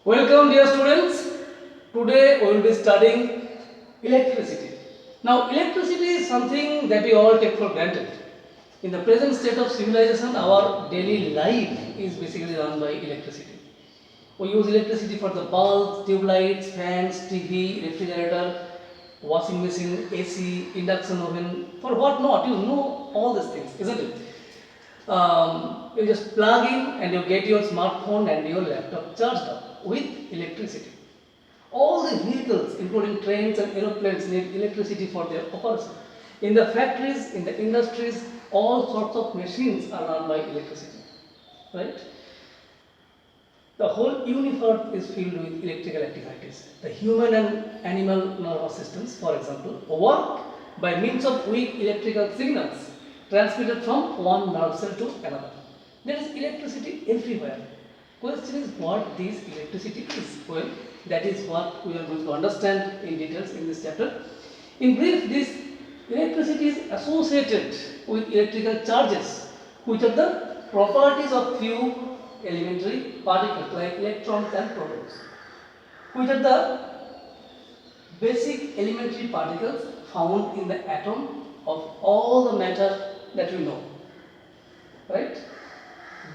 Welcome dear students. Today we will be studying electricity. Now electricity is something that we all take for granted. In the present state of civilization, our daily life is basically run by electricity. We use electricity for the bulbs, tube lights, fans, TV, refrigerator, washing machine, AC, induction oven, for what not? You know all these things, isn't it? You just plug in and you get your smartphone and your laptop charged up with electricity. All the vehicles, including trains and aeroplanes, need electricity for their operation. In the factories, in the industries, all sorts of machines are run by electricity, right? The whole universe is filled with electrical activities. The human and animal nervous systems, for example, work by means of weak electrical signals transmitted from one nerve cell to another. There is electricity everywhere. Question is what this electricity is. Well, that is what we are going to understand in details in this chapter. In brief, this electricity is associated with electrical charges, which are the properties of few elementary particles like electrons and protons, which are the basic elementary particles found in the atom of all the matter that we know, right?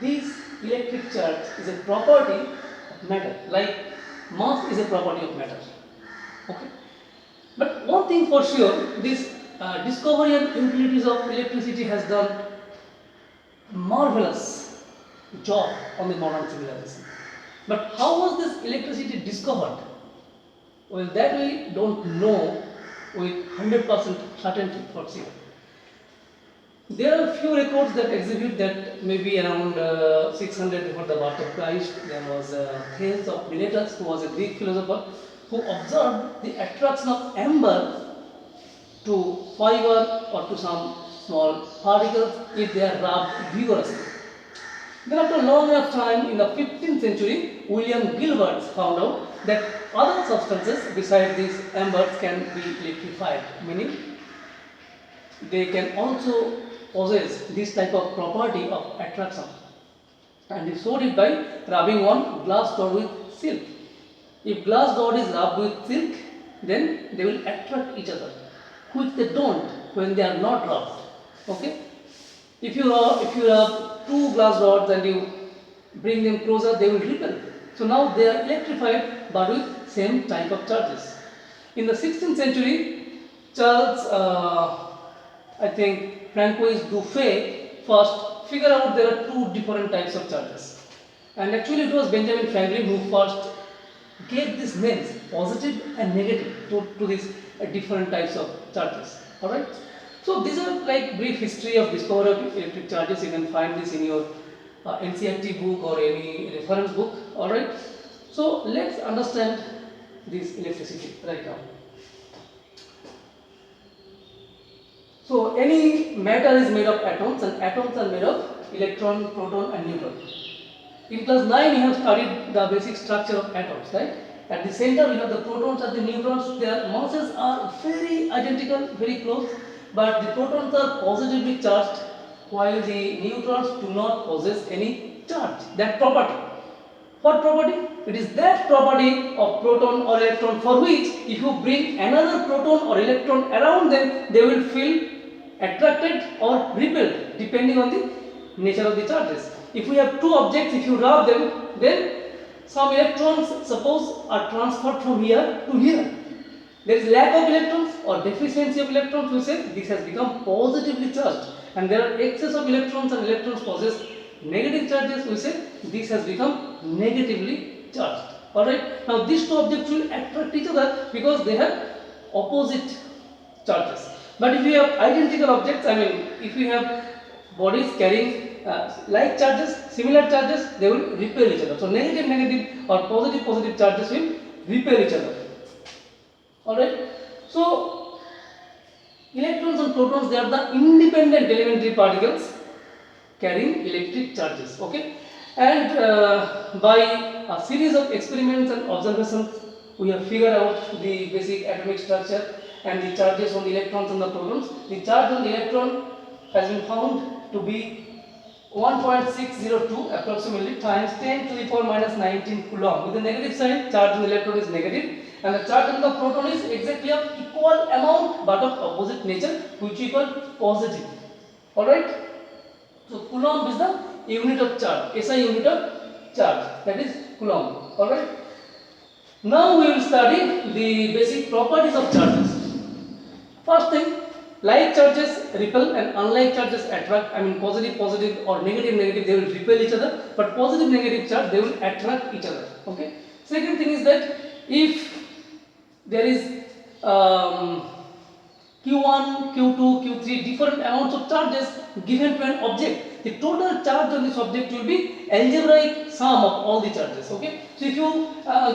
This electric charge is a property of matter, like mass is a property of matter, okay? But one thing for sure, this discovery and utilities of electricity has done marvelous job on the modern civilization. But how was this electricity discovered? Well, that we don't know with 100% certainty for sure. There are few records that exhibit that maybe around 600 before the birth of Christ, there was Thales of Miletus, who was a Greek philosopher, who observed the attraction of amber to fiber or to some small particles if they are rubbed vigorously. Then after a long enough time, in the 15th century, William Gilbert found out that other substances besides these ambers can be electrified, meaning they can also possess this type of property of attraction. And he showed it by rubbing on glass rod with silk. If glass rod is rubbed with silk, then they will attract each other, which they don't when they are not rubbed. Okay? If you rub two glass rods and you bring them closer, they will repel. So now they are electrified but with same type of charges. In the 16th century, Charles, I think Francois Dufay first figured out there are two different types of charges. And actually it was Benjamin Franklin who first gave these names, positive and negative, to these different types of charges. Alright? So these are like brief history of discovery of electric charges. You can find this in your NCERT book or any reference book. Alright? So let's understand this electricity right now. So any matter is made of atoms and atoms are made of electron, proton and neutron. In class 9 we have studied the basic structure of atoms, right? At the center we have the protons and the neutrons. Their masses are very identical, very close, but the protons are positively charged while the neutrons do not possess any charge. That property. What property? It is that property of proton or electron for which if you bring another proton or electron around them, they will feel attracted or repelled depending on the nature of the charges. If we have two objects, if you rub them, then some electrons suppose are transferred from here to here. There is lack of electrons or deficiency of electrons, we say this has become positively charged, and there are excess of electrons and electrons possess negative charges, we say this has become negatively charged. Alright, now these two objects will attract each other because they have opposite charges. But if we have identical objects, I mean if we have bodies carrying like charges, similar charges, they will repel each other. So negative or positive charges will repel each other. Alright, so electrons and protons, they are the independent elementary particles carrying electric charges. Okay, and by a series of experiments and observations, we have figured out the basic atomic structure and the charges on the electrons and the protons. The charge on the electron has been found to be 1.602 approximately times 10 to the power minus 19 coulomb. With the negative sign, charge on the electron is negative, and the charge on the proton is exactly of equal amount but of opposite nature, which we call positive. Alright? So coulomb is the unit of charge, SI unit of charge, that is coulomb. Alright? Now we will study the basic properties of charges. First thing, like charges repel and unlike charges attract. I mean positive or negative, they will repel each other, but positive negative charge, they will attract each other. Okay. Second thing is that if there is Q1, Q2, Q3 different amounts of charges given to an object, the total charge on this object will be algebraic sum of all the charges. Okay. So if you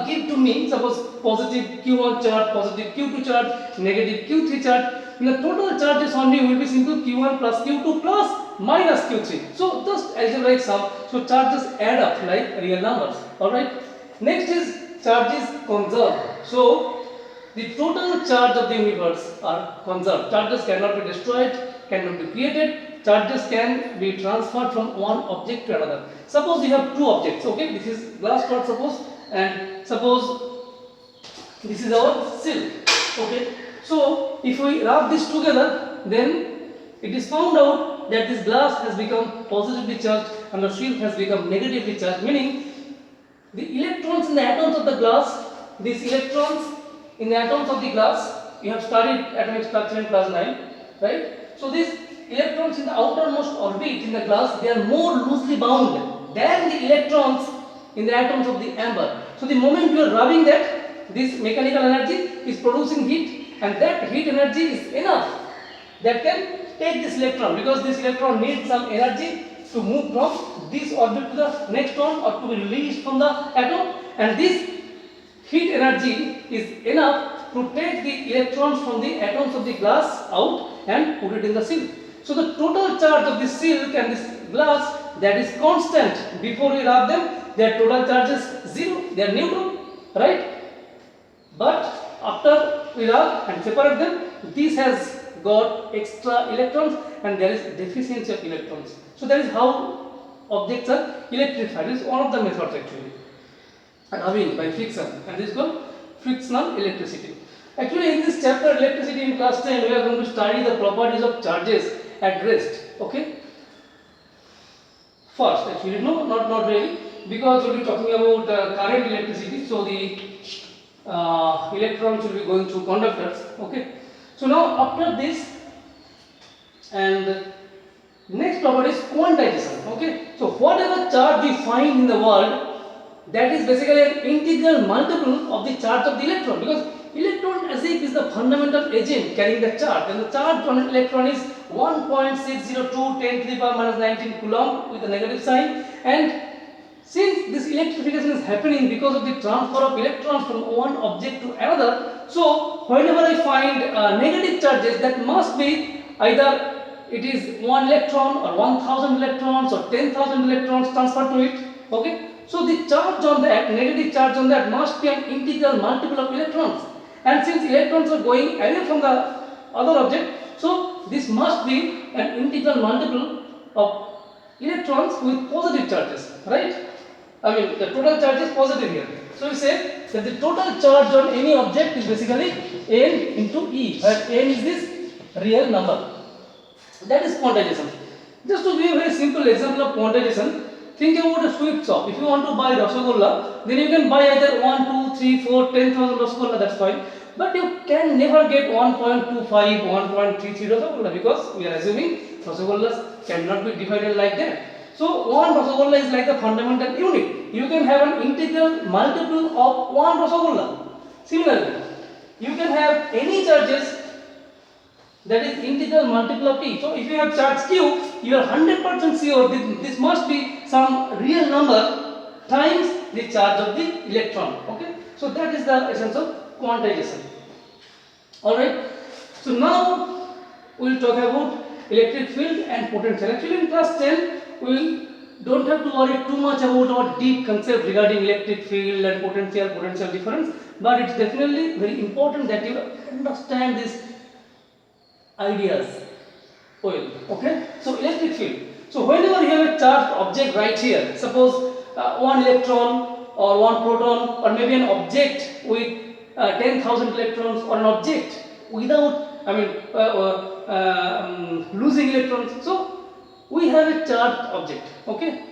give to me suppose positive Q1 charge, positive Q2 charge, negative Q3 charge, the total charges only will be simple Q1 plus Q2 plus minus Q3. So just algebraic sum. So charges add up like real numbers. Alright. Next is charges conserved. So the total charge of the universe are conserved. Charges cannot be destroyed, cannot be created. Charges can be transferred from one object to another. Suppose you have two objects. Okay, this is glass rod suppose, and suppose this is our silk. Okay, so if we rub this together, then it is found out that this glass has become positively charged and the silk has become negatively charged, meaning the electrons in the atoms of the glass, these electrons in the atoms of the glass, you have studied atomic structure in class 9, right? So these electrons in the outermost orbit in the glass, they are more loosely bound than the electrons in the atoms of the amber. So the moment you are rubbing that, this mechanical energy is producing heat, and that heat energy is enough that can take this electron, because this electron needs some energy to move from this orbit to the next one or to be released from the atom, and this heat energy is enough to take the electrons from the atoms of the glass out and put it in the silk. So the total charge of this silk and this glass, that is constant. Before we rub them, their total charge is 0, they are neutral, right? But after we rub and separate them, this has got extra electrons and there is deficiency of electrons. So that is how objects are electrified. This is one of the methods actually. Rubbing by friction, and this is called frictional electricity. Actually, in this chapter electricity in class 10, we are going to study the properties of charges at rest. Okay. First, actually, no, not really, because we will be talking about current electricity. So the electrons will be going through conductors. Okay. So now after this, and next property is quantization. Okay. So whatever charge we find in the world, that is basically an integral multiple of the charge of the electron, because electron as if is the fundamental agent carrying the charge, and the charge on an electron is 1.602 10 to the power minus 19 coulomb with a negative sign. And since this electrification is happening because of the transfer of electrons from one object to another, so whenever I find negative charges, that must be either it is 1 electron or 1000 electrons or 10,000 electrons transferred to it. Okay. So the charge on that, negative charge on that, must be an integral multiple of electrons. And since electrons are going away from the other object, so this must be an integral multiple of electrons with positive charges, right? I mean the total charge is positive here. So we say that the total charge on any object is basically n into E, where n is this real number. That is quantization. Just to give a very simple example of quantization, think about a sweet shop. If you want to buy Rasagolla, then you can buy either 1, 2, 3, 4, 10,000 Rasagolla, that's fine. But you can never get 1.25, 1.33 Rasagolla, because we are assuming Rasagollas cannot be divided like that. So one Rasagolla is like the fundamental unit. You can have an integral multiple of one Rasagolla. Similarly, you can have any charges that is integral multiple of t. So if you have charge q, you are 100% sure this must be some real number times the charge of the electron. Okay, so that is the essence of quantization. Alright, so now we will talk about electric field and potential. Actually in class 10 we don't have to worry too much about our deep concept regarding electric field and potential difference, but it's definitely very important that you understand these ideas well. Okay, so electric field. So whenever you have a charged object right here, suppose one electron or one proton, or maybe an object with 10,000 electrons, or an object without, losing electrons. So we have a charged object. Okay.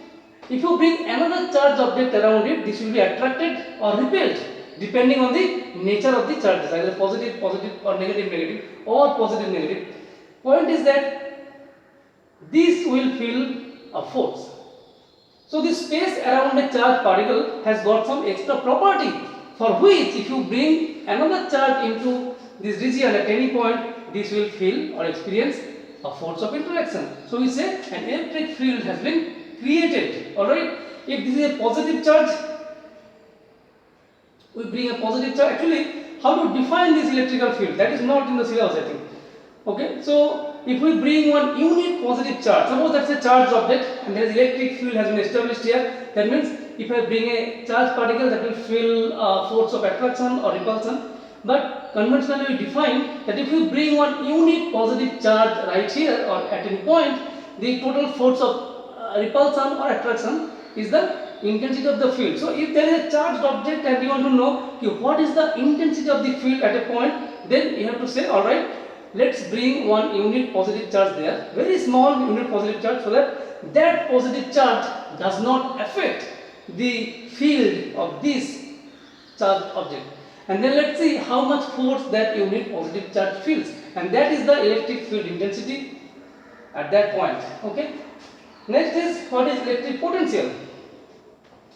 If you bring another charged object around it, this will be attracted or repelled depending on the nature of the charges, either positive, positive, or negative, negative, or positive, negative. Point is that this will feel a force. So the space around a charged particle has got some extra property, for which if you bring another charge into this region at any point, this will feel or experience a force of interaction. So we say an electric field has been created. Alright, if this is a positive charge, we bring a positive charge. Actually, how to define this electrical field? That is not in the syllabus, I think. Okay, so if we bring one unit positive charge, suppose that's a charged object and there is electric field has been established here. That means if I bring a charged particle, that will feel a force of attraction or repulsion. But conventionally we define that if you bring one unit positive charge right here or at any point, the total force of repulsion or attraction is the intensity of the field. So if there is a charged object and you want to know what is the intensity of the field at a point, then you have to say, alright, let's bring one unit positive charge there, very small unit positive charge, so that that positive charge does not affect the field of this charged object. And then let's see how much force that unit positive charge feels, and that is the electric field intensity at that point. Okay. Next is what is electric potential.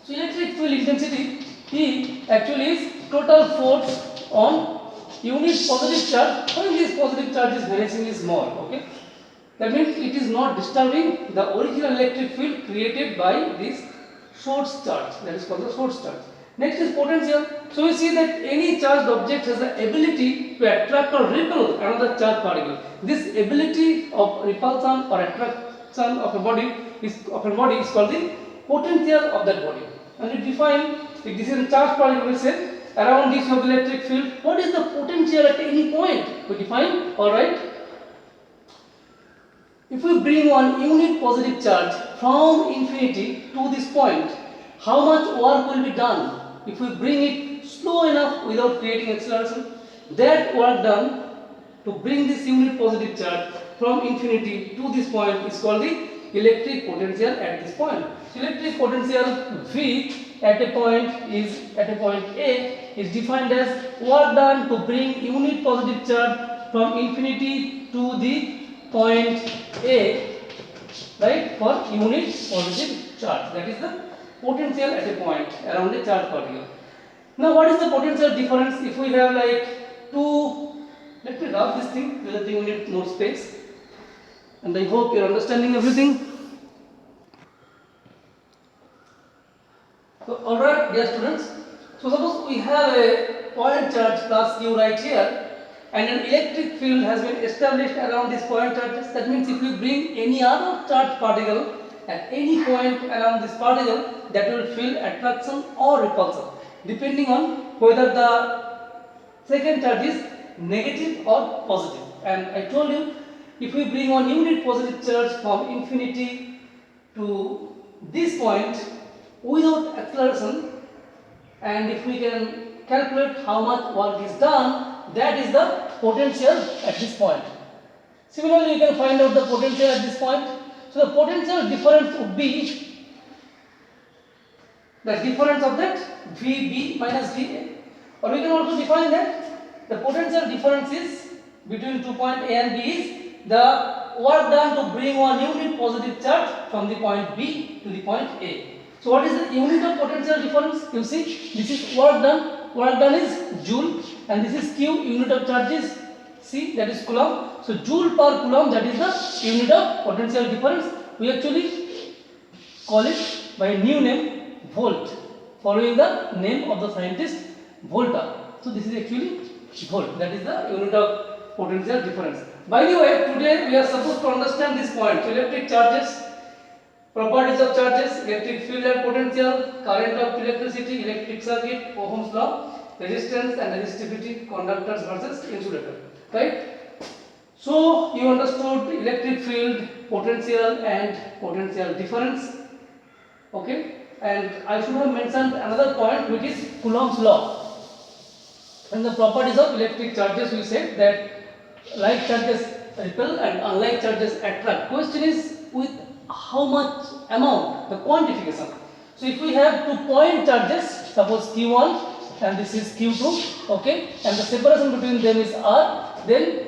So electric field intensity E actually is total force on unit positive charge when this positive charge is vanishing is small. Okay, that means it is not disturbing the original electric field created by this source charge, that is called the source charge. Next is potential. So we see that any charged object has the ability to attract or repel another charged particle. This ability of repulsion or attraction of a body is called the potential of that body. And we define, if this is a charged particle, we say around this of the electric field, what is the potential at any point? We define, alright. If we bring one unit positive charge from infinity to this point, how much work will be done? If we bring it slow enough without creating acceleration, that work done to bring this unit positive charge from infinity to this point is called the electric potential at this point. So electric potential V at a point A is defined as work done to bring unit positive charge from infinity to the point A, right, for unit positive charge. That is the potential at a point around a charged particle. Now what is the potential difference if we have like two, let me rub this thing because I think we need more space, and I hope you are understanding everything. So alright dear students, so suppose we have a point charge plus q right here, and an electric field has been established around this point charges. That means if we bring any other charged particle at any point around this particle, that will feel attraction or repulsion depending on whether the second charge is negative or positive. And I told you, if we bring one unit positive charge from infinity to this point without acceleration, and if we can calculate how much work is done, that is the potential at this point. Similarly, you can find out the potential at this point. So the potential difference would be the difference of that VB minus VA, or we can also define that the potential difference is between 2 point A and B is the work done to bring one unit positive charge from the point B to the point A. So what is the unit of potential difference? You see, this is work done. Work done is joule, and this is Q. Unit of charge is C, that is coulomb. So joule per coulomb, that is the unit of potential difference. We actually call it by a new name, volt, following the name of the scientist Volta. So this is actually volt, that is the unit of potential difference. By the way, today we are supposed to understand this point. So electric charges, properties of charges, electric field and potential, current of electricity, electric circuit, Ohm's law, resistance and resistivity, conductors versus insulator, right? So you understood electric field, potential and potential difference. Okay, and I should have mentioned another point, which is Coulomb's law. In the properties of electric charges, we said that like charges repel and unlike charges attract. Question is with how much amount, the quantification. So if we have 2 point charges, suppose Q1 and this is Q2, okay, and the separation between them is R, then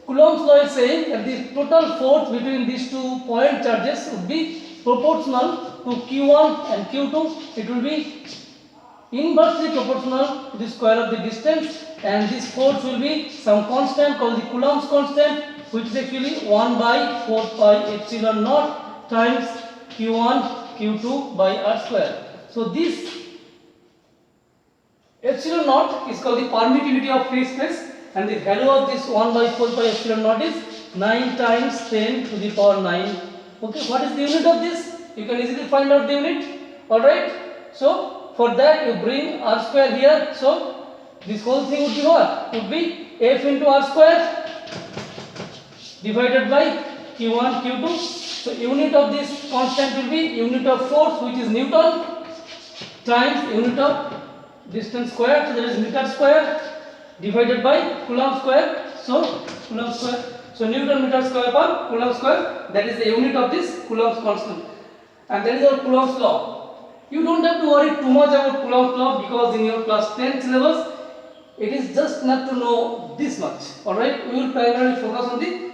Coulomb's law is saying that the total force between these 2 point charges would be proportional to Q1 and Q2. It will be inversely proportional to the square of the distance, and this force will be some constant called the Coulomb's constant, which is actually 1 by 4 pi epsilon naught times Q1 Q2 by R square. So this epsilon naught is called the permittivity of free space, and the value of this 1 by 4 pi epsilon naught is 9 times 10 to the power 9. Okay, what is the unit of this? You can easily find out the unit. Alright, so for that you bring R square here, so this whole thing would be what? Would be F into R square divided by Q1 Q2. So unit of this constant will be unit of force, which is Newton, times unit of distance square, so that is meter square, divided by Coulomb square. So Coulomb square, so Newton meter square per Coulomb square, that is the unit of this Coulomb's constant, and that is our Coulomb's law. You don't have to worry too much about Coulomb's law, because in your class 10 syllabus it is just not to know this much. Alright, we will primarily focus on the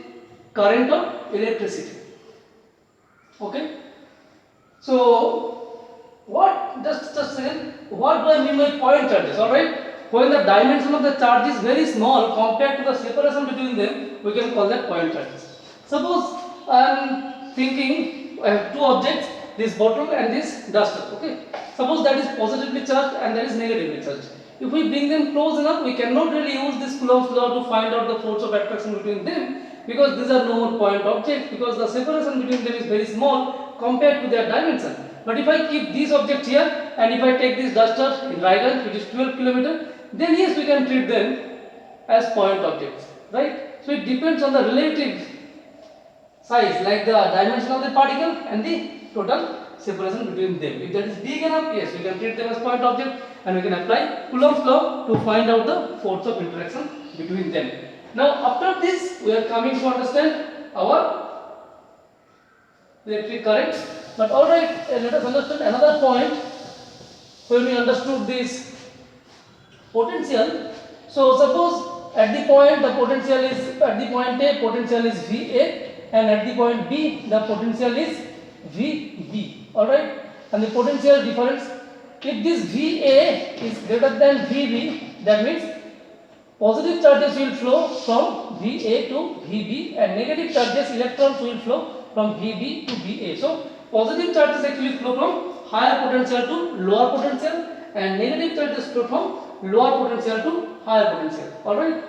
current of electricity. Okay, so what, just a second, what do I mean by point charges? Alright, when the dimension of the charge is very small compared to the separation between them, we can call that point charges. Suppose I am thinking I have two objects, this bottle and this duster. Okay, suppose that is positively charged and that is negatively charged. If we bring them close enough, we cannot really use this Coulomb's law to find out the force of attraction between them, because these are no more point objects, because the separation between them is very small compared to their dimension. But if I keep these objects here and if I take this duster in right hand, which is 12 km, then yes, we can treat them as point objects, right? So it depends on the relative size, like the dimension of the particle and the total separation between them. If that is big enough, yes, we can treat them as point object, and we can apply Coulomb's law to find out the force of interaction between them. Now after this, we are coming to understand our electric current. But alright, let us understand another point. When we understood this potential, so suppose at the point the potential is, at the point A potential is VA, and at the point B the potential is VB. Alright, and the potential difference, if this VA is greater than VB, that means positive charges will flow from VA to VB, and negative charges, electrons, will flow from VB to VA. So positive charges actually flow from higher potential to lower potential, and negative charges flow from lower potential to higher potential. Alright,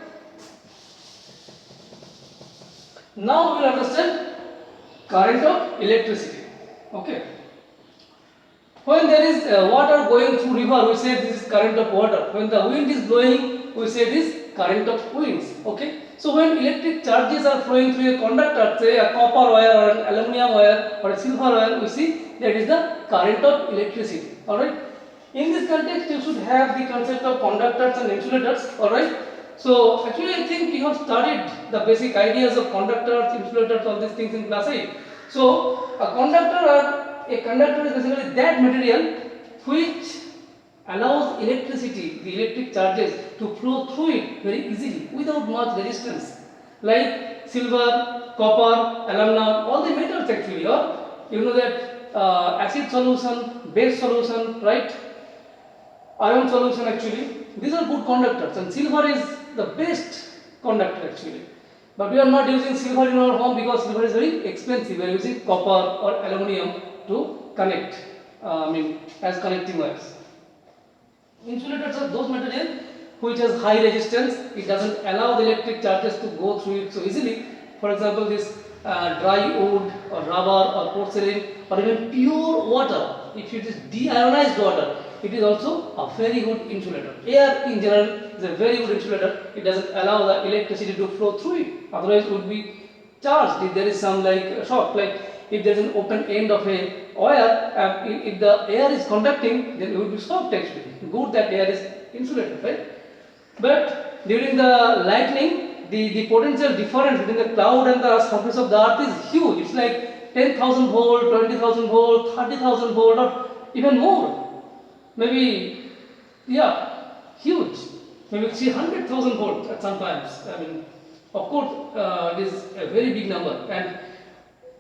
now we will understand current of electricity. Okay, when there is water going through river, we say this is current of water. When the wind is blowing, we say this current of winds. Okay, so when electric charges are flowing through a conductor, say a copper wire or an aluminum wire or a silver wire, we see that is the current of electricity. Alright, in this context you should have the concept of conductors and insulators. Alright, so actually I think you have studied the basic ideas of conductors, insulators, all these things in class 8. So a conductor is basically that material which allows electricity, the electric charges, to flow through it very easily without much resistance. Like silver, copper, aluminum, all the metals actually, or you know that acid solution, base solution, right? Ion solution actually, these are good conductors, and silver is the best conductor actually. But we are not using silver in our home because silver is very expensive. We are using copper or aluminum to connect, as connecting wires. Insulators are those materials which has high resistance. It doesn't allow the electric charges to go through it so easily. For example, this dry wood or rubber or porcelain or even pure water, if it is deionized water, it is also a very good insulator. Air in general is a very good insulator. It doesn't allow the electricity to flow through it. Otherwise, it would be charged if there is some like shock. Like if there is an open end of a wire, if the air is conducting, then it will be stopped actually. Good that air is insulated, right? But during the lightning, the potential difference between the cloud and the surface of the earth is huge. It's like 10,000 volt, 20,000 volt, 30,000 volt, or even more. Maybe, yeah, huge. Maybe 300,000 volt at sometimes. I mean, of course, it is a very big number. And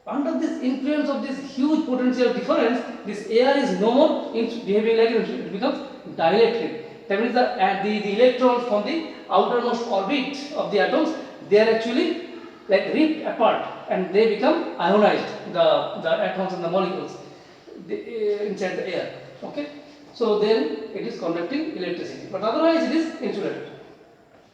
under this influence of this huge potential difference, this air is no more behaving like it becomes dielectric. That means the electrons from the outermost orbit of the atoms, they are actually like ripped apart and they become ionized, the atoms and the molecules inside the air. Okay, so then it is conducting electricity, but otherwise it is insulated.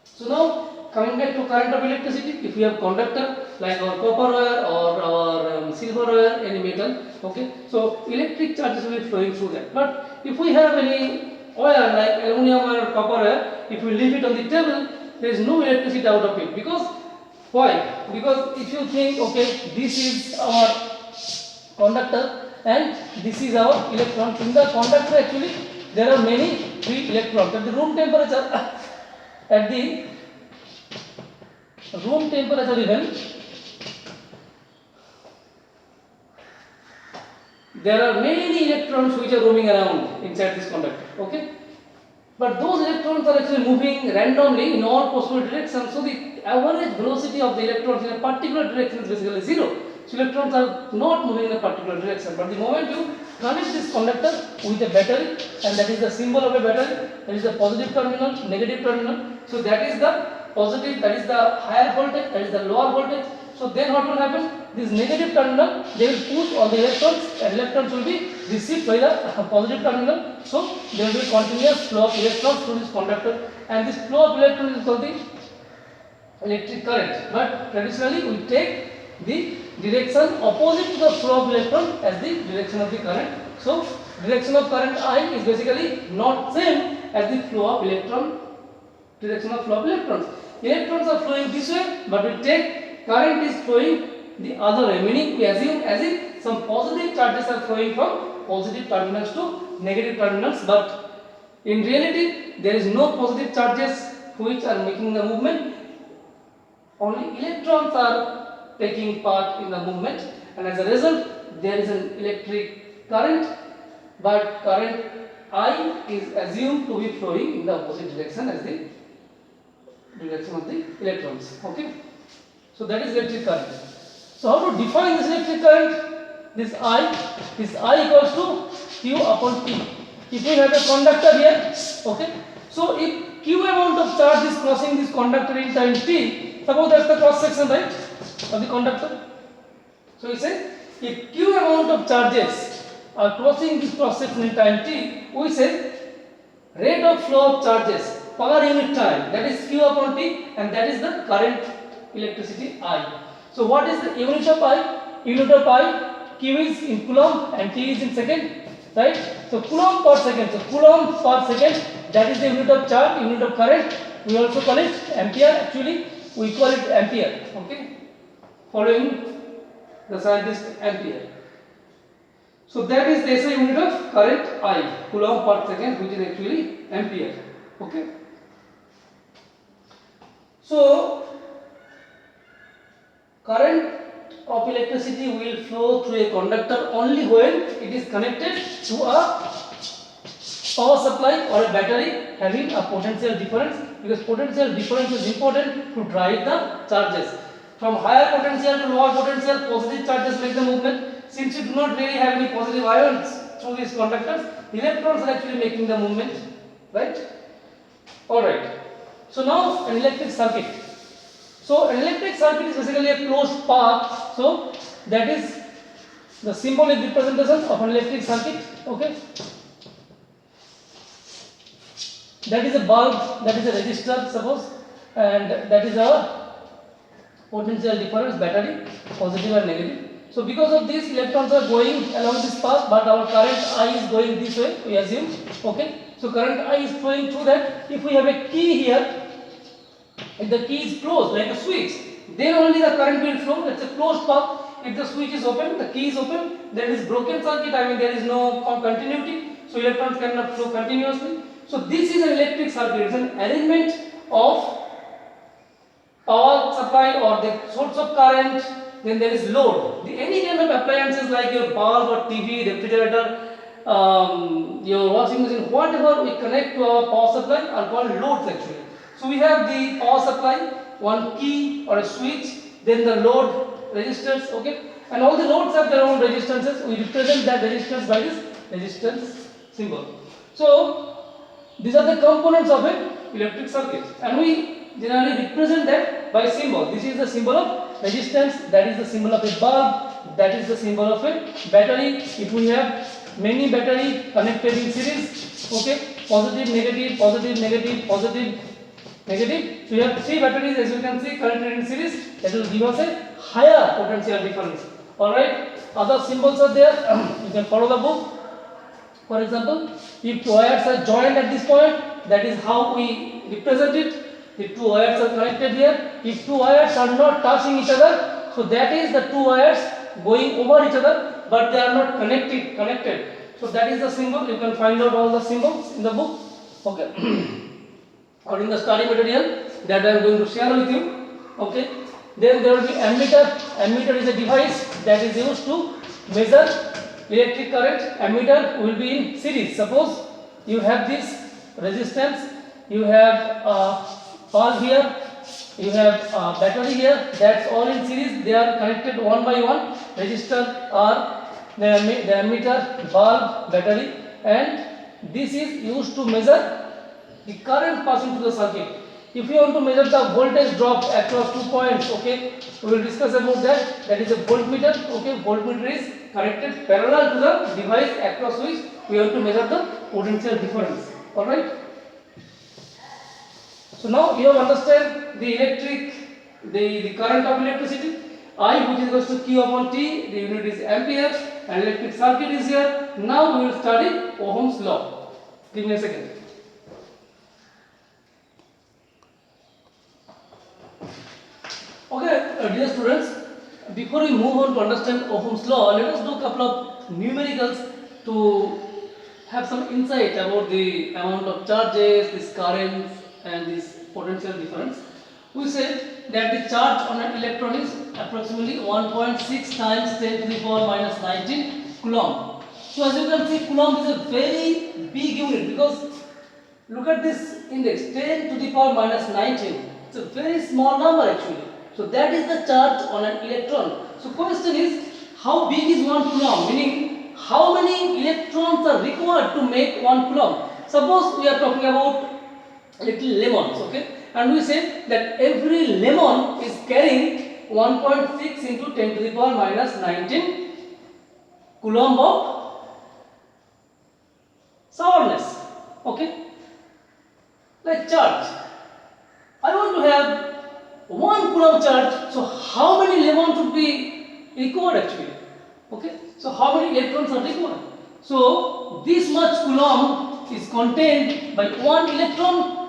So now coming back to current of electricity, if we have conductor like our copper wire or our silver wire, any metal, okay, so electric charges will be flowing through that. But if we have any wire like aluminum or copper wire, if we leave it on the table, there is no electricity out of it. Because why? Because if you think, okay, this is our conductor and this is our electron. In the conductor actually there are many free electrons. At the room temperature, at the room temperature even, there are many electrons which are roaming around inside this conductor. Okay, but those electrons are actually moving randomly in all possible directions. So the average velocity of the electrons in a particular direction is basically zero. So electrons are not moving in a particular direction. But the moment you connect this conductor with a battery, and that is the symbol of a battery, that is the positive terminal, negative terminal. So that is the positive, that is the higher voltage, that is the lower voltage. So then what will happen? This negative terminal, they will push all the electrons, and electrons will be received by the positive terminal. So there will be continuous flow of electrons through this conductor, and this flow of electrons is called the electric current. But traditionally we take the direction opposite to the flow of electron as the direction of the current. So direction of current I is basically not same as the flow of electron, direction of flow of electrons. Electrons are flowing this way, but we take current is flowing the other way, meaning we assume as if some positive charges are flowing from positive terminals to negative terminals, but in reality there is no positive charges which are making the movement. Only electrons are taking part in the movement, and as a result there is an electric current, but current I is assumed to be flowing in the opposite direction as the direction of the electrons. Okay, so that is electric current. So how to define this electric current? This I equals to Q upon T. If we have a conductor here, okay, so if Q amount of charge is crossing this conductor in time T, suppose that's the cross section, right, of the conductor. So we say if Q amount of charges are crossing this cross section in time T, we say rate of flow of charges per unit time, that is Q upon T, and that is the current electricity I. So what is the unit of I? Unit of I, Q is in coulomb and T is in second, right? So coulomb per second. So coulomb per second, that is the unit of charge, unit of current. We also call it ampere. Actually, we call it ampere. Okay, following the scientist ampere. So that is the SI unit of current I, coulomb per second, which is actually ampere. Okay. So current of electricity will flow through a conductor only when it is connected to a power supply or a battery having a potential difference, because potential difference is important to drive the charges. From higher potential to lower potential, positive charges make the movement. Since you do not really have any positive ions through these conductors, electrons are actually making the movement, right? Alright. So now an electric circuit. So an electric circuit is basically a closed path. So that is the symbolic representation of an electric circuit. Okay. That is a bulb, that is a resistor, suppose, and that is our potential difference battery, positive and negative. So because of this, electrons are going along this path, but our current I is going this way, we assume. Okay, so current I is flowing through that. If we have a key here, if the key is closed like a switch, then only the current will flow. It's a closed path. If the switch is open, the key is open, there is broken circuit, I mean there is no continuity, so electrons cannot flow continuously. So this is an electric circuit. It's an arrangement of power supply or the source of current. Then there is load. Any kind of appliances like your bulb or TV, refrigerator, your washing machine, whatever we connect to our power supply are called loads actually. So we have the power supply, one key or a switch, then the load resistors, okay, and all the loads have their own resistances. We represent that resistance by this resistance symbol. So these are the components of an electric circuit, and we generally represent that by symbol. This is the symbol of resistance, that is the symbol of a bulb, that is the symbol of a battery. If we have many battery connected in series, okay, positive, negative, positive, negative, positive, negative. So you have three batteries, as you can see, connected in series. That will give us a higher potential difference. Alright, other symbols are there. You can follow the book. For example, if two wires are joined at this point, that is how we represent it. If two wires are connected here, if two wires are not touching each other, so that is the two wires going over each other, but they are not connected. So that is the symbol. You can find out all the symbols in the book, okay, or in the study material that I am going to share with you. Okay. Then there will be ammeter. Ammeter is a device that is used to measure electric current. Ammeter will be in series. Suppose you have this resistance, you have bulb here, you have battery here, that's all in series. They are connected one by one. Resistor are the ammeter, bulb, battery, and this is used to measure the current passing through the circuit. If you want to measure the voltage drop across 2 points, okay, we will discuss about that. That is a voltmeter. Okay, voltmeter is connected parallel to the device across which we want to measure the potential difference. All right. So now you have understand the current of electricity. I, which is equals to Q upon T. The unit is ampere, and electric circuit is here. Now we will study Ohm's law. Give me a second. Okay, dear students, before we move on to understand Ohm's law, let us do a couple of numericals to have some insight about the amount of charges, this currents, and this potential difference. We said that the charge on an electron is approximately 1.6 times 10 to the power minus 19 coulomb. So as you can see, coulomb is a very big unit because look at this index, 10 to the power minus 19. It's a very small number actually. So that is the charge on an electron. So question is, how big is 1 coulomb? Meaning, how many electrons are required to make 1 coulomb? Suppose we are talking about little lemons, okay? And we say that every lemon is carrying 1.6 into 10 to the power minus 19 coulomb of sourness, okay? Like charge. I want to have 1 coulomb charge, so how many lemons would be required actually? Okay, so how many electrons are required? So this much coulomb is contained by 1 electron.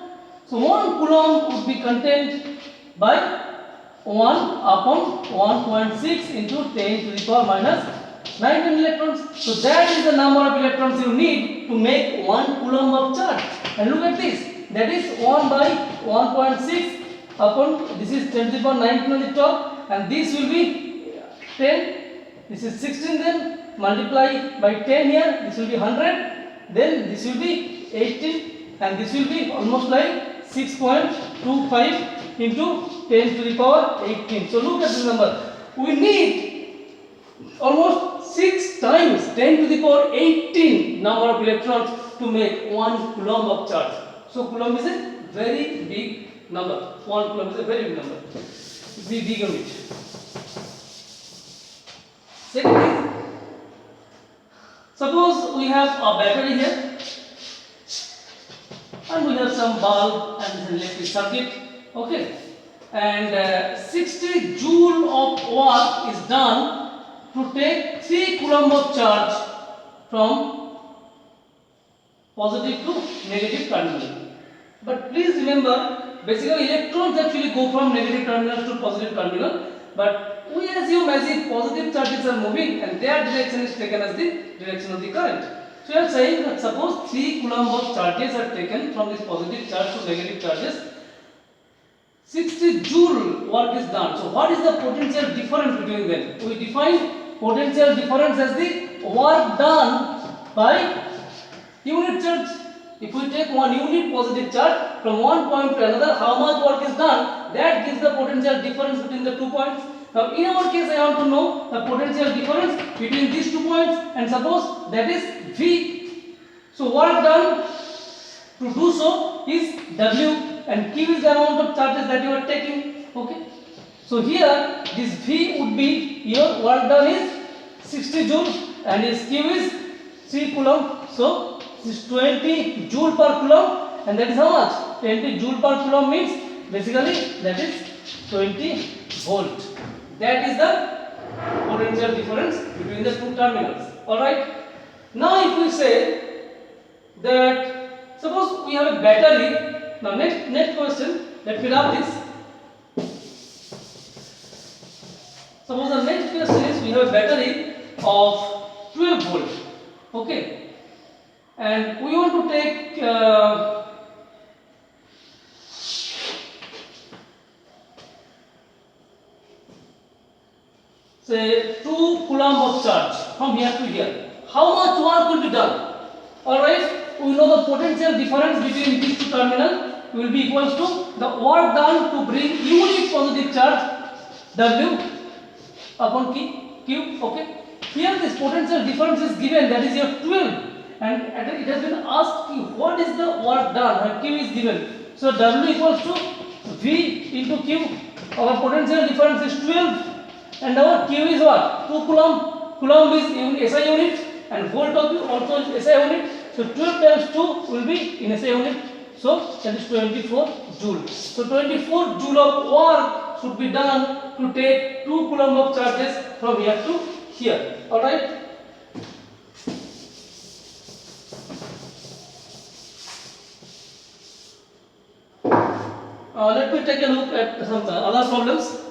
So 1 coulomb would be contained by 1 upon 1.6 into 10 to the power minus 19 electrons. So that is the number of electrons you need to make 1 coulomb of charge. And look at this, that is 1 by 1.6 upon, this is 10 to the power 19 on the top, and this will be 10, this is 16, then multiply by 10 here, this will be 100, then this will be 18, and this will be almost like 6.25 into 10 to the power 18. So look at this number, we need almost 6 times 10 to the power 18 number of electrons to make 1 coulomb of charge. So coulomb is a very big number. 1 coulomb is a very big number. It's a big unit. Second is, suppose we have a battery here and we have some bulb and an electric circuit, okay, and 60 joule of work is done to take 3 coulomb of charge from positive to negative terminal. But please remember, basically electrons actually go from negative terminal to positive terminal, but we assume as if positive charges are moving and their direction is taken as the direction of the current. So we are saying that suppose 3 coulomb of charges are taken from this positive charge to negative charges, 60 joule work is done. So what is the potential difference between them? We define potential difference as the work done by unit charge. If we take one unit positive charge from one point to another, how much work is done? That gives the potential difference between the 2 points. Now in our case, I want to know the potential difference between these 2 points, and suppose that is V. So work done to do so is W, and Q is the amount of charges that you are taking. Okay. So here this V would be your work done is 60 joule and this Q is 3 coulomb. So this is 20 joule per coulomb, and that is how much? 20 joule per coulomb means basically that is 20 volt. That is the potential difference between the two terminals. Alright. Now if we say that suppose we have a battery. Now next question, let me wrap this. Suppose the next question is we have a battery of 12 volt. Okay. And we want to take say 2 coulomb of charge from here to here. How much work will be done? Alright. We know the potential difference between these two terminals will be equals to the work done to bring unit positive charge W upon Q. Okay. Here this potential difference is given, that is your 12, and it has been asked you what is the work done when Q is given. So W equals to V into Q. Our potential difference is 12 and our Q is what? 2 coulomb. Coulomb is SI unit and volt also is SI unit. So 12 times 2 will be in SI unit. So that is 24 joule. So 24 joule of work should be done to take 2 coulomb of charges from here to here. Alright. Let me take a look at some other problems.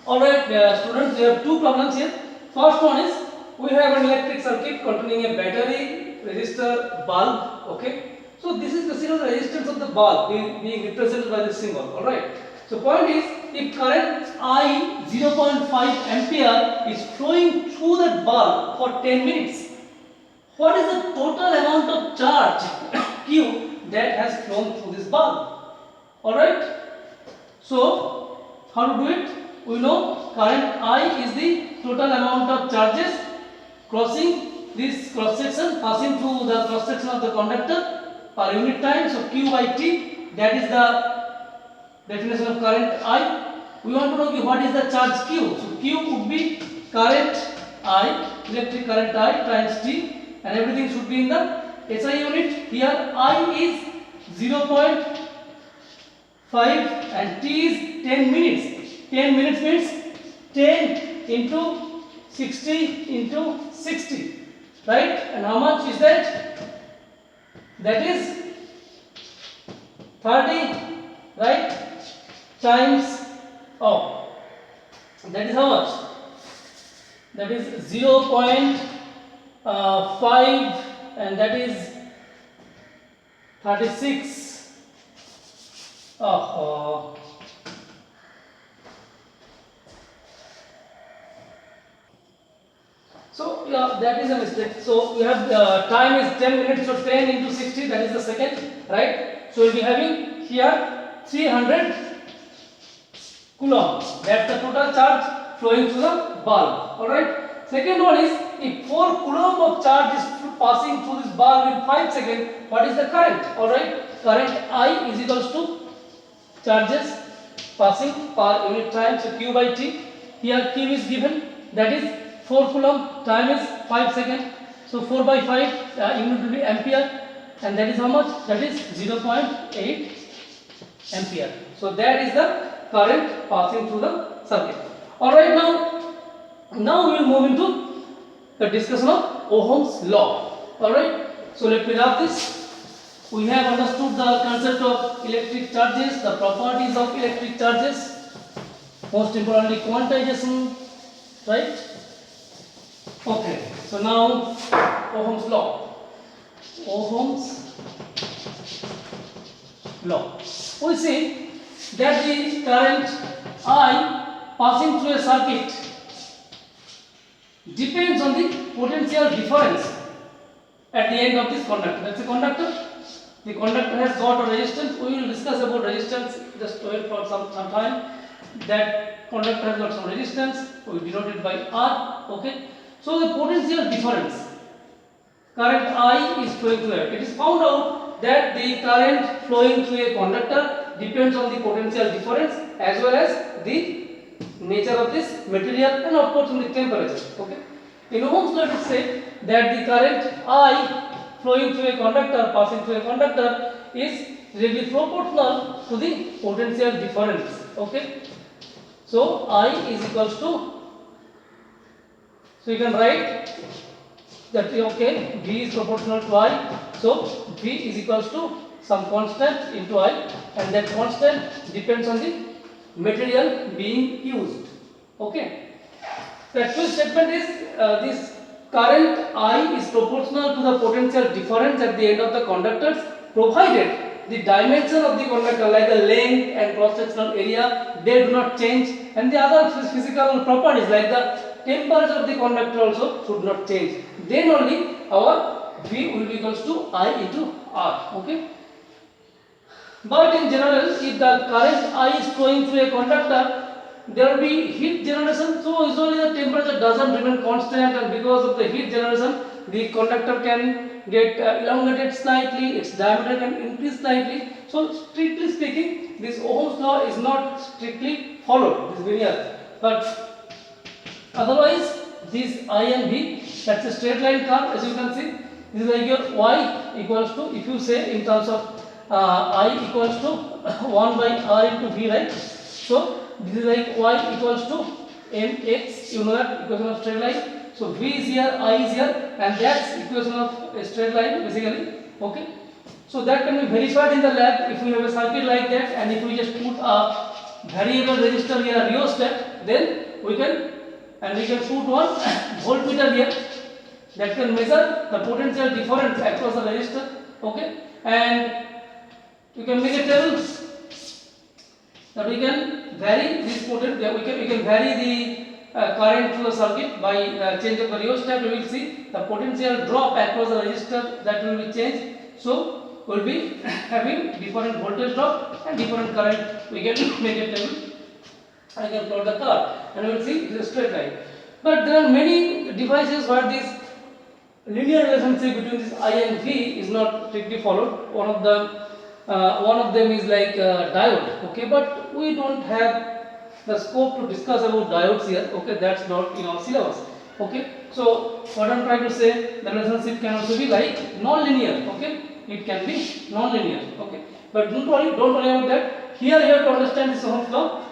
Alright, students, we have two problems here. First one is we have an electric circuit containing a battery, resistor, bulb. Okay, so this is basically the resistance of the bulb being represented by this symbol. Alright, so point is if current I 0.5 ampere is flowing through that bulb for 10 minutes, what is the total amount of charge Q that has flown through this bulb? Alright, so how to do it? We know current I is the total amount of charges crossing this cross section, passing through the cross section of the conductor per unit time. So Q by T, that is the definition of current I. We want to know what is the charge Q. So Q would be current I, electric current I times T, and everything should be in the SI unit. Here I is 0.5 and T is 10 minutes. 10 minutes means 10 into 60 into 60, right? And how much is that? That is 30, right? Times, that is how much? That is 0.5 and that is 36. So yeah, that is a mistake. So we have time is 10 minutes, so 10 into 60, that is the second, right? So we'll be having here 300 coulomb. That's the total charge flowing through the bulb. Alright. Second one is if 4 coulomb of charge is passing through this bulb in 5 seconds, what is the current? Alright. Current I is equals to charges passing per unit time. So Q by T. Here Q is given, that is 4 coulomb, time is 5 seconds. So 4 by 5 unit will be ampere, and that is how much? That is 0.8 ampere. So that is the current passing through the circuit. Alright, now we will move into the discussion of Ohm's law. Alright, so let me wrap this. We have understood the concept of electric charges, the properties of electric charges, most importantly quantization, right? Okay, so now Ohm's law. Ohm's law. We see that the current I passing through a circuit depends on the potential difference at the end of this conductor. That's a conductor. The conductor has got a resistance. We will discuss about resistance. Just wait for some time. That conductor has got some resistance. We denote it by R. Okay. So the potential difference, current I is flowing through it. It is found out that the current flowing through a conductor depends on the potential difference as well as the nature of this material and of course on the temperature. Okay. In Ohm's law, it is said that the current I flowing through a conductor, passing through a conductor, is directly proportional to the potential difference. Okay. So I is equals to, so you can write that okay, V is proportional to I, so V is equals to some constant into I, and that constant depends on the material being used. Okay. The actual statement is this current I is proportional to the potential difference at the end of the conductors, provided the dimension of the conductor, like the length and cross-sectional area, they do not change, and the other physical properties like the temperature of the conductor also should not change. Then only our V will be equals to I into R. Okay. But in general, if the current I is flowing through a conductor, there will be heat generation. So usually the temperature doesn't remain constant, and because of the heat generation, the conductor can get elongated slightly, its diameter can increase slightly. So strictly speaking, this Ohm's law is not strictly followed, this linear. But otherwise, this I and V, that's a straight line curve, as you can see. This is like your Y equals to, if you say in terms of I equals to 1 by R into V, right? So this is like Y equals to mx, you know that equation of straight line. So V is here, I is here, and that's equation of a straight line basically. Okay. So that can be verified in the lab if we have a circuit like that, and if we just put a variable resistor here, a rheostat, then we can put one voltmeter here that can measure the potential difference across the resistor. Okay, and we can make a table that we can vary this potential. We can vary the current through the circuit by change of the rheostat. We will see the potential drop across the resistor, that will be changed. So we will be having different voltage drop and different current. We can make a table. I can plot the curve, and we will see it is a straight line. But there are many devices where this linear relationship between this I and V is not strictly followed. One of them is like diode. Okay, but we don't have the scope to discuss about diodes here. Okay, that's not in our syllabus. Okay, so what I'm trying to say, the relationship can also be like non-linear. Okay, it can be non-linear. Okay, but don't worry about that. Here you have to understand this Ohm's law,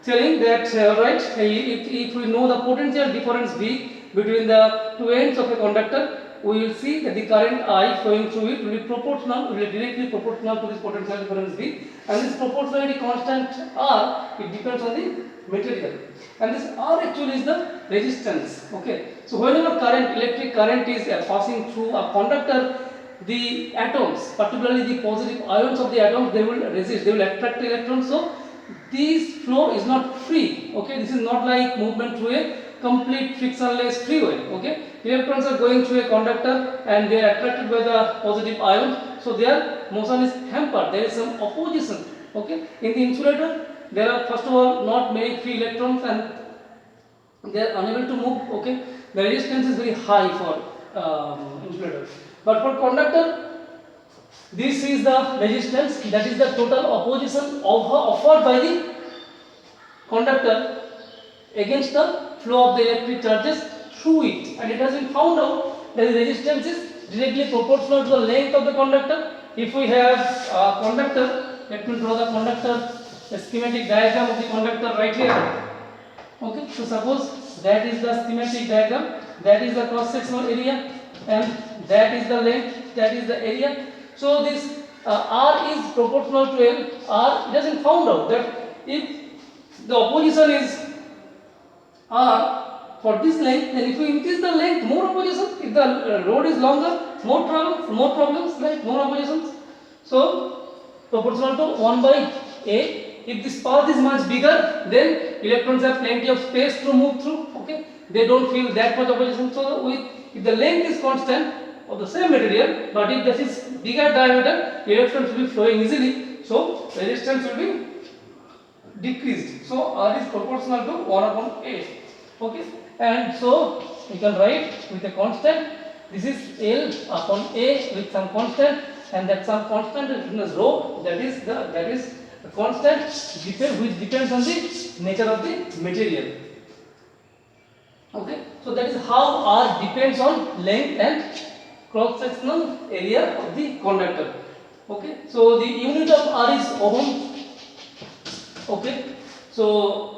telling that right, if we know the potential difference V between the two ends of a conductor, we will see that the current I flowing through it will be proportional, will be directly proportional to this potential difference V, and this proportionality constant R, it depends on the material, and this R actually is the resistance. Okay, so whenever electric current is passing through a conductor, the atoms, particularly the positive ions of the atoms, they will resist, they will attract the electrons. So this flow is not free. Okay, this is not like movement through a complete frictionless freeway. Okay, electrons are going through a conductor and they are attracted by the positive ions, so their motion is hampered, there is some opposition. Okay, in the insulator there are first of all not many free electrons and they are unable to move. Okay, the resistance is very high for insulator, but for conductor this is the resistance, that is the total opposition offered by the conductor against the flow of the electric charges through it. And it has been found out the resistance is directly proportional to the length of the conductor. If we have a conductor, let me draw the conductor, a schematic diagram of the conductor right here. Okay, so suppose that is the schematic diagram, that is the cross sectional area, and that is the length, that is the area. So this R is proportional to L. R doesn't found out that if the opposition is R for this length, then if we increase the length, more opposition. If the road is longer, more problems, right? More oppositions. So proportional to 1 by A. If this path is much bigger, then electrons have plenty of space to move through. Okay, they don't feel that much opposition. So if the length is constant of the same material, but if this is bigger diameter, electrons will be flowing easily. So resistance will be decreased. So R is proportional to 1 upon A. Okay, and so we can write with a constant. This is L upon A with some constant, and that some constant is written as rho. That is the constant which depends on the nature of the material. Okay, so that is how R depends on length and cross sectional area of the conductor. Okay, so the unit of R is ohm. Okay, so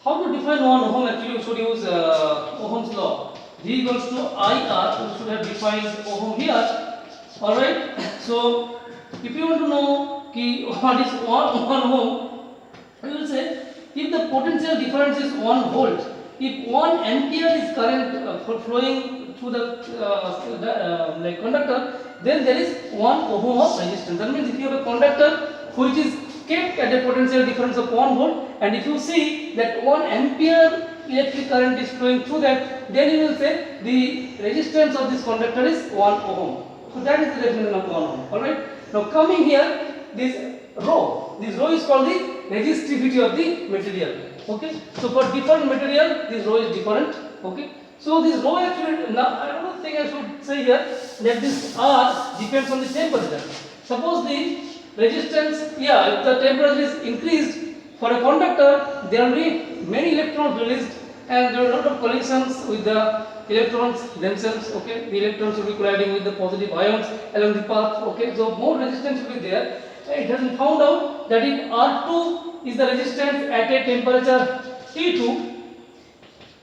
how to define 1 ohm? Actually, we should use Ohm's law. V equals to IR. We should have defined ohm here. All right. So if you want to know what is 1 ohm, we will say if the potential difference is 1 volt, if 1 ampere is current flowing through the conductor, then there is 1 ohm of resistance. That means if you have a conductor which is kept at a potential difference of 1 volt, and if you see that 1 ampere electric current is flowing through that, then you will say the resistance of this conductor is 1 ohm. So that is the definition of 1 ohm. Alright. Now coming here, this rho is called the resistivity of the material. Okay. So for different material, this rho is different. Okay. So this rho actually, now I don't think I should say here that this R depends on the temperature. Suppose the resistance, if the temperature is increased for a conductor, there will be many electrons released, and there are a lot of collisions with the electrons themselves. Okay, the electrons will be colliding with the positive ions along the path. Okay, so more resistance will be there. It has been found out that if R2 is the resistance at a temperature T2,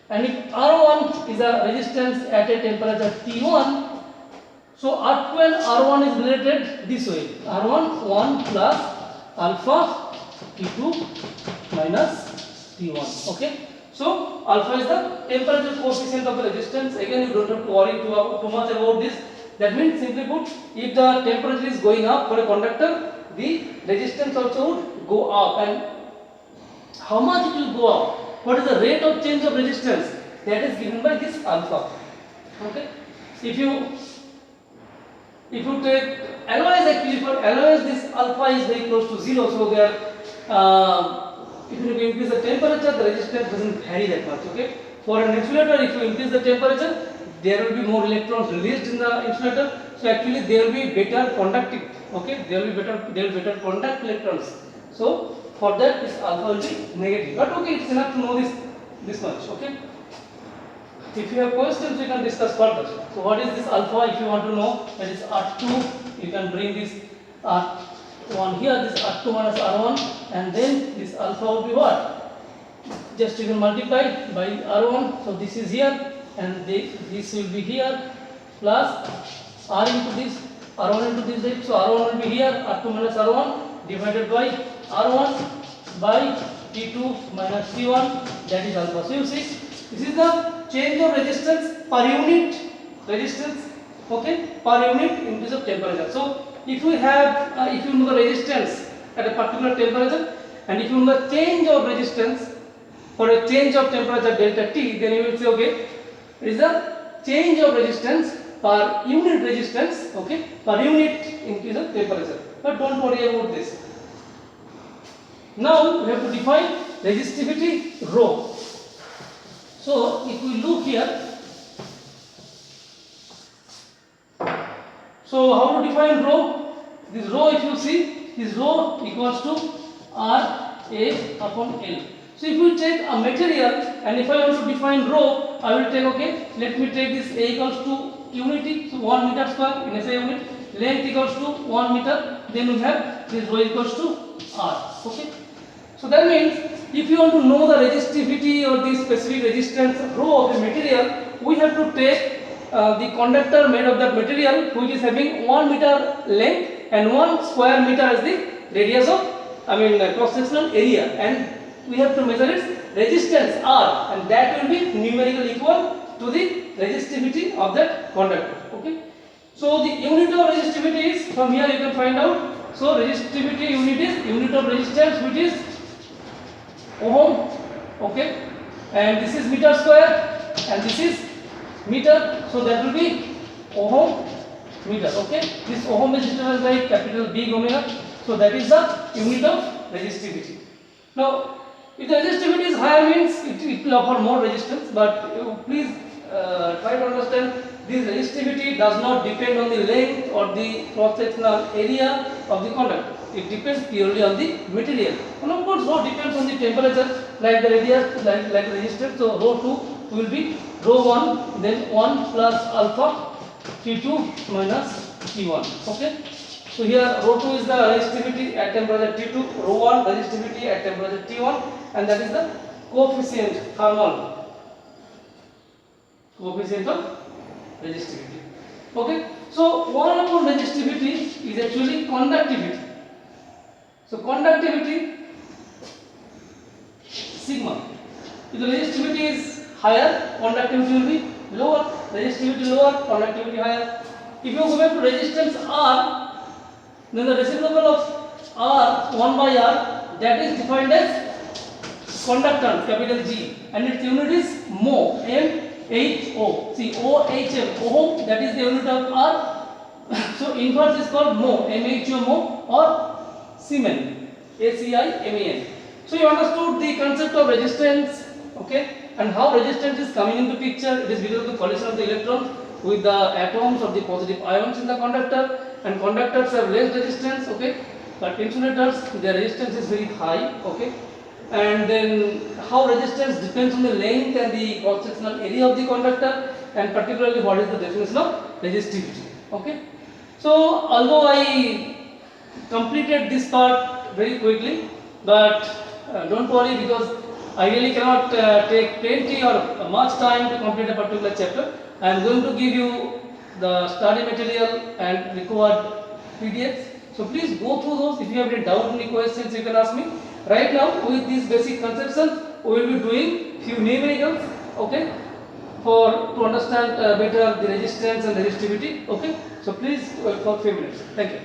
and if R1 is the resistance at a temperature T1, so R2 and R1 is related this way. R1 1 plus alpha T2 minus T1. Okay. So alpha is the temperature coefficient of the resistance. Again, you don't have to worry too much about this. That means, simply put, if the temperature is going up for a conductor, the resistance also would go up. And how much it will go up? What is the rate of change of resistance? That is given by this alpha. Okay. If you take alloys, actually for alloys this alpha is very close to 0, so there if you increase the temperature, the resistance doesn't vary that much. Okay, for an insulator, if you increase the temperature, there will be more electrons released in the insulator, so actually there will be better conducting. Okay, there will be better contact electrons. So for that this alpha will be negative, but okay, it's enough to know this much. Okay, if you have questions, we can discuss further. So what is this alpha? If you want to know, that is R2, you can bring this R1 here, this R2 minus R1, and then this alpha will be what? Just you can multiply by R1. So this is here, and this will be here, plus R into this, R1 into this. So R1 will be here, R2 minus R1 divided by R1 by T2 minus T1. That is alpha. So you see, this is the change of resistance per unit resistance. Okay, per unit increase of temperature. So if you have if you know the resistance at a particular temperature, and if you know the change of resistance for a change of temperature delta T, then you will say, okay, it is the change of resistance per unit resistance. Okay, per unit increase of temperature. But don't worry about this. Now we have to define resistivity rho. So if we look here, so how to define rho? This rho, if you see, this rho equals to R A upon L. So if we take a material, and if I want to define rho, I will take, okay, let me take this A equals to unity, so 1 meter square in SI unit, length equals to 1 meter, then we have this rho equals to R, okay. So that means if you want to know the resistivity or the specific resistance rho of the material, we have to take the conductor made of that material which is having 1 meter length and 1 square meter as the radius of, cross sectional area, and we have to measure its resistance R, and that will be numerically equal to the resistivity of that conductor, okay. So the unit of resistivity is, from here you can find out, so resistivity unit is unit of resistance, which is ohm, okay, and this is meter square and this is meter, so that will be ohm meter, okay. This ohm is written by capital big omega, so that is the unit of resistivity. Now if the resistivity is higher, means it will offer more resistance, but please try to understand, this resistivity does not depend on the length or the cross sectional area of the conductor. It depends purely on the material, and of course rho depends on the temperature, like the radius, like resistance. So rho 2 will be rho 1, then 1 plus alpha T2 minus T1, okay. So here rho 2 is the resistivity at temperature T2, rho 1 resistivity at temperature T1, and that is the coefficient, thermal coefficient of resistivity, okay. So 1 upon resistivity is actually conductivity. So conductivity sigma, if the resistivity is higher, conductivity will be lower, resistivity lower, conductivity higher. If you go back to resistance R, then the reciprocal of R, 1 by R, that is defined as conductance, capital G, and its unit is mho, M-H-O. See, O-H-M, ohm, that is the unit of R. So inverse is called mho, M-H-O, mho, or Siemen, A-C-I-M-E-N. So you understood the concept of resistance, okay, and how resistance is coming into picture. It is because of the collision of the electrons with the atoms of the positive ions in the conductor, and conductors have less resistance, okay, but insulators, their resistance is very high, okay. And then how resistance depends on the length and the cross sectional area of the conductor, and particularly what is the definition of resistivity, okay. So although I completed this part very quickly, but don't worry, because I really cannot take plenty or much time to complete a particular chapter. I am going to give you the study material and required PDFs. So please go through those. If you have any doubt, any questions, you can ask me. Right now, with these basic conceptions, we will be doing few numericals, okay, for to understand better the resistance and resistivity, okay. So please wait for a few minutes. Thank you.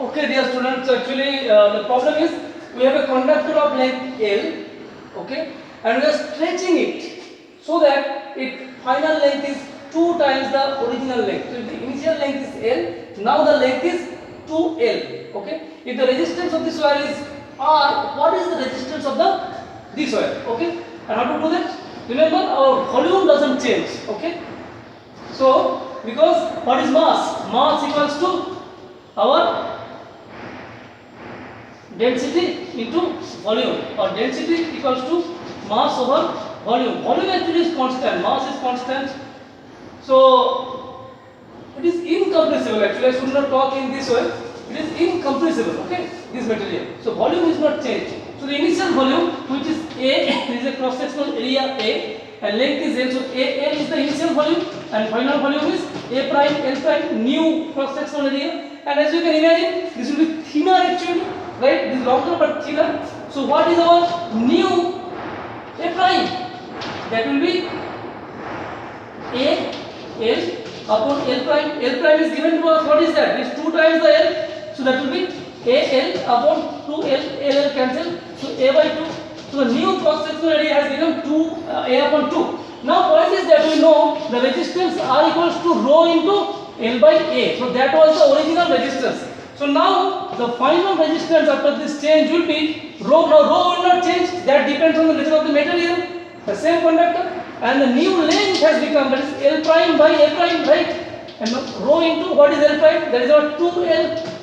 Okay, dear students, actually the problem is we have a conductor of length L, okay, and we are stretching it so that its final length is 2 times the original length. So if the initial length is L, now the length is 2L, okay. If the resistance of this wire is R, what is the resistance of this wire, okay? And how to do that? Remember, our volume doesn't change, okay. So because what is mass? Mass equals to our density into volume, or density equals to mass over volume. Volume actually is constant, mass is constant. So it is incompressible. Actually, I should not talk in this way. It is incompressible, okay, this material. So volume is not changed. So the initial volume, which is A, is a cross sectional area A, and length is L. So AL is the initial volume, and final volume is A prime L prime, new cross sectional area. And as you can imagine, this will be thinner actually, right? This is longer but thinner. So what is our new A prime? That will be A L upon L prime. L prime is given to us. What is that? It's 2 times the L. So that will be A L upon 2L. L cancel. So A by 2. So the new cross sectional area has become 2 A upon 2. Now point is that we know the resistance R equals to rho into L by A. So that was the original resistance. So now the final resistance after this change will be rho. Now rho will not change. That depends on the nature of the material. The same conductor, and the new length has become, that is L prime by A prime, right? And now rho into what is L prime? That is our 2L.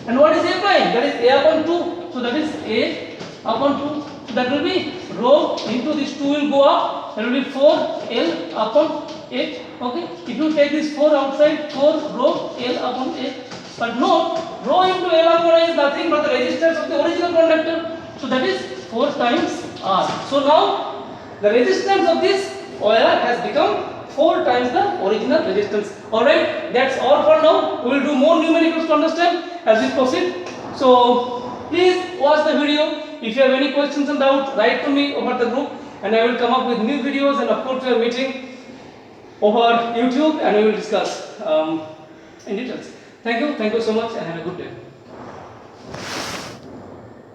And what is A prime? That is A upon 2. So that is A upon 2. So that will be rho into this 2 will go up. That will be 4L upon 8. Okay. If you take this 4 outside, 4 rho L upon 8. But note, rho into L upon A is nothing but the resistance of the original conductor. So that is 4 times R. So now the resistance of this wire has become 4 times the original resistance. Alright, that's all for now. We will do more numericals to understand as we proceed. So please watch the video. If you have any questions and doubts, write to me over the group, and I will come up with new videos and upload to your meeting over YouTube, and we will discuss in details. Thank you so much, and have a good day.